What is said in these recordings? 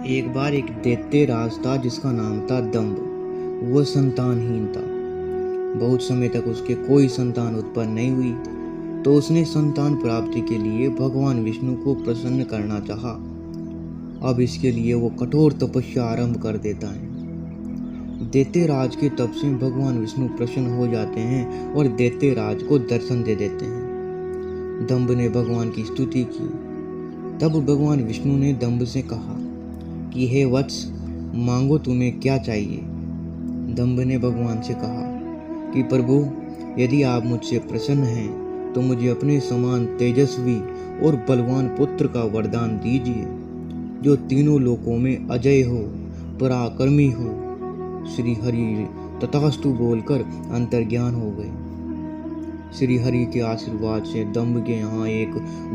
एक बार एक दैत्य राज था जिसका नाम था दंभ। वह संतानहीन था। बहुत समय तक उसके कोई संतान उत्पन्न नहीं हुई। तो उसने संतान प्राप्ति के लिए भगवान विष्णु को प्रसन्न करना चाहा। अब इसके लिए वो कठोर तपस्या आरंभ कर देता है। दैत्य राज के तप से भगवान विष्णु प्रसन्न हो जाते हैं और दैत्य राज को दर्शन दे देते हैं। दंभ ने भगवान की स्तुति की। तब भगवान विष्णु ने दंभ से कहा कि हे वत्स, मांगो तुम्हें क्या चाहिए। दंभ ने भगवान से कहा कि प्रभु, यदि आप मुझसे प्रसन्न हैं तो मुझे अपने समान तेजस्वी और बलवान पुत्र का वरदान दीजिए, जो तीनों लोकों में अजय हो, पराक्रमी हो। श्री हरि तथास्तु बोलकर अंतर्ज्ञान हो गए। श्री हरि के आशीर्वाद से दंभ के यहाँ एक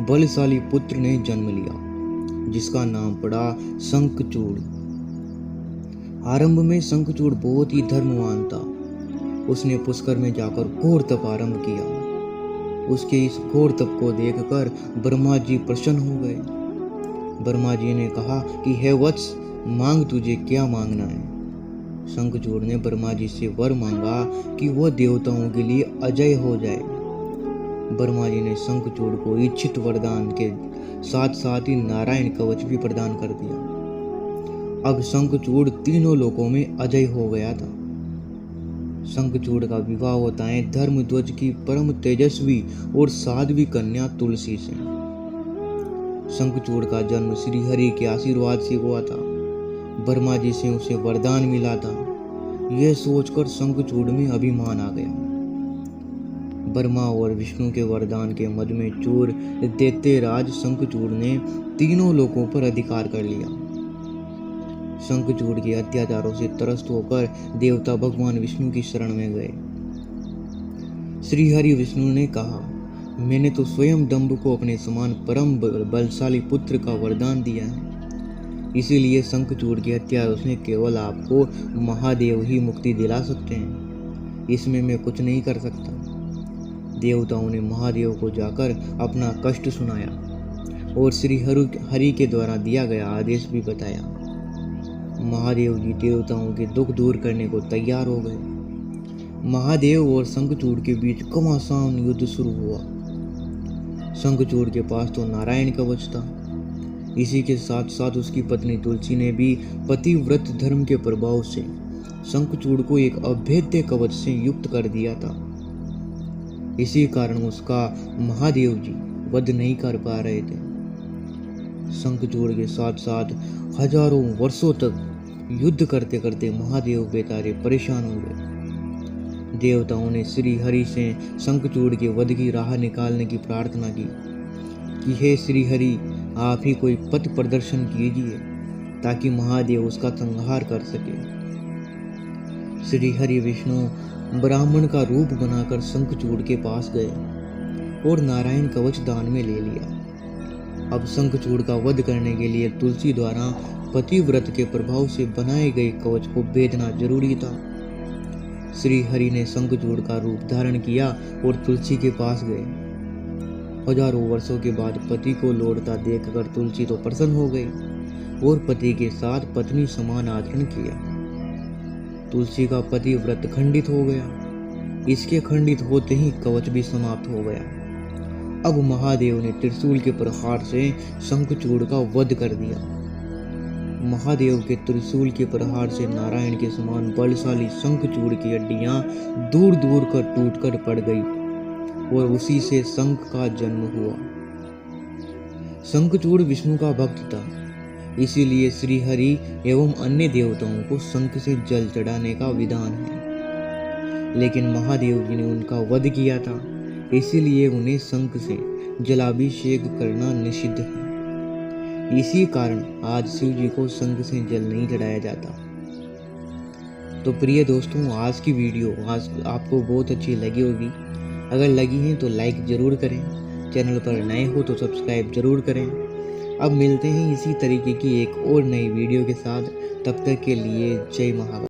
बलशाली पुत्र ने जन्म लिया, जिसका नाम पड़ा शंखचूड़। आरंभ में शंखचूड़ बहुत ही धर्मवान था। उसने पुष्कर में जाकर घोर तप आरंभ किया। उसके इस घोर तप को देखकर ब्रह्मा जी प्रसन्न हो गए। ब्रह्मा जी ने कहा कि हे वत्स, मांग, तुझे क्या मांगना है। शंखचूड़ ने ब्रह्मा जी से वर मांगा कि वह देवताओं के लिए अजय हो जाए। ब्रह्मा जी ने शंखचूड़ को इच्छित वरदान के साथ साथ ही नारायण कवच भी प्रदान कर दिया। अब शंखचूड़ तीनों लोकों में अजय हो गया था। शंखचूड़ का विवाह होता है धर्मध्वज की परम तेजस्वी और साध्वी कन्या तुलसी से। शंखचूड़ का जन्म श्री हरि के आशीर्वाद से हुआ था। ब्रह्मा जी से उसे वरदान मिला था। यह सोचकर शंखचूड़ में अभिमान आ गया। ब्रह्मा और विष्णु के वरदान के मद में चूर दैत्य राज शंखचूड़ ने तीनों लोकों पर अधिकार कर लिया। शंखचूड़ के अत्याचारों से त्रस्त होकर देवता भगवान विष्णु की शरण में गए। श्री हरि विष्णु ने कहा, मैंने तो स्वयं दंभ को अपने समान परम बलशाली पुत्र का वरदान दिया है, इसीलिए शंखचूड़ की हत्या से केवल आपको महादेव ही मुक्ति दिला सकते हैं। इसमें मैं कुछ नहीं कर सकता। देवताओं ने महादेव को जाकर अपना कष्ट सुनाया और श्री हरि के द्वारा दिया गया आदेश भी बताया। महादेव जी देवताओं के दुख दूर करने को तैयार हो गए। महादेव और शंखचूड़ के बीच घमासान युद्ध शुरू हुआ। शंखचूड़ के पास तो नारायण कवच था। इसी के साथ साथ उसकी पत्नी तुलसी ने भी पतिव्रत धर्म के प्रभाव से शंखचूड़ को एक अभेद्य कवच से युक्त कर दिया था। इसी कारण उसका महादेव जी वध नहीं कर पा रहे थे। शंखचूड़ के साथ साथ हजारों वर्षों तक युद्ध करते करते महादेव बेचारे परेशान हो गए। देवताओं ने श्री हरि से शंखचूड़ के वध की राह निकालने की प्रार्थना की कि हे श्री हरि, आप ही कोई पथ प्रदर्शन कीजिए ताकि महादेव उसका संहार कर सके। श्री हरि विष्णु ब्राह्मण का रूप बनाकर शंखचूड़ के पास गए और नारायण कवच दान में ले लिया। अब शंखचूड़ का वध करने के लिए तुलसी द्वारा पतिव्रत के प्रभाव से बनाए गए कवच को भेदना जरूरी था। श्री हरि ने शंखचूड़ का रूप धारण किया और तुलसी के पास गए। हजारों वर्षों के बाद पति को लौटता देखकर तुलसी तो प्रसन्न हो गई और पति के साथ पत्नी समान आचरण किया। तुलसी का पतिव्रत खंडित हो गया। इसके खंडित होते ही कवच भी समाप्त हो गया। अब महादेव ने त्रिशूल के प्रहार से शंखचूड़ का वध कर दिया। महादेव के त्रिशूल के प्रहार से नारायण के समान बलशाली शंखचूड़ की हड्डियां दूर दूर कर टूटकर पड़ गई और उसी से शंख का जन्म हुआ। शंखचूड़ विष्णु का भक्त था, इसीलिए श्री हरि एवं अन्य देवताओं को शंख से जल चढ़ाने का विधान है। लेकिन महादेव जी ने उनका वध किया था, इसीलिए उन्हें शंख से जलाभिषेक करना निषिद्ध है। इसी कारण आज शिव जी को शंख से जल नहीं चढ़ाया जाता। तो प्रिय दोस्तों, आज की वीडियो आपको बहुत अच्छी लगी होगी। अगर लगी है तो लाइक ज़रूर करें। चैनल पर नए हो तो सब्सक्राइब ज़रूर करें। अब मिलते हैं इसी तरीके की एक और नई वीडियो के साथ। तब तक के लिए जय महाकाल।